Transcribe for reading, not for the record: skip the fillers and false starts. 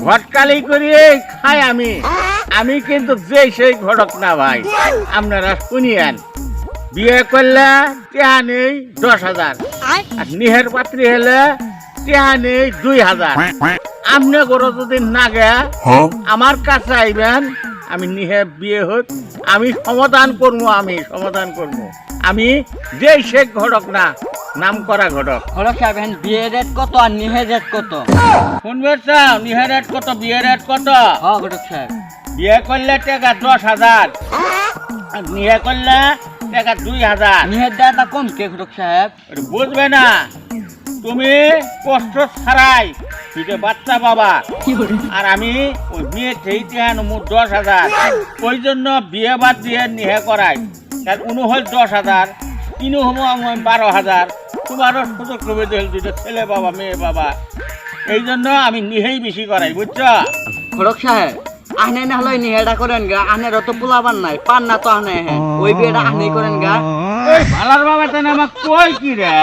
ঘটকালি করিয়ে খাই আমি। আমি কিন্তু যে সেই ঘটক না ভাই, আপনারা শুনিয়েন। বিয়ে করলে টেহা নেই 10,000, আর নিহের পাত্রী হলে টেহা নেই 2,000। আপনি গরো যদি না গে আমার কাছে আইবেন, আমি নিহে বিয়ে হোক, আমি সমাধান করবো। আমি যে শেখ ঘটক না, নাম করা ঘটক। ঘটক সাহেব এখন বিয়ে রেট কত আর নিহে রেট কত? শুনবে চাও নিহে রেট কত, বিয়ে রেট কত? ঘটক সাহেব বিয়ে করলে টাকা 10,000, আর নিহে করলে টাকা 2,000। নিহের দামটা কম কে ঘটক সাহেব? বুঝবে না তুমি, কষ্ট ছাড়াই দুটো বাচ্চা বাবা। আর আমি ওই বিয়ে সেই টেহান 10,000, ওই জন্য বিয়ে বাদ দিয়ে নিহে করাই। তার উনু হল 10,000, ইনু হবো আমি 12,000। তোমারও সুযোগ সুবিধা হল দুটো ছেলে বাবা মেয়ে বাবা, এই জন্য আমি নিহেই বেশি করাই, বুঝছো? ঘটক সাহেব আহনে না হলে নিহেটা করেন গা, আহনের অত পোলাবার নাই, পান না তো আহনে, ওই বিয়েটা আহনেই করেন গা। ওই ভালার বাবা তেন আমাকে কই কি রে?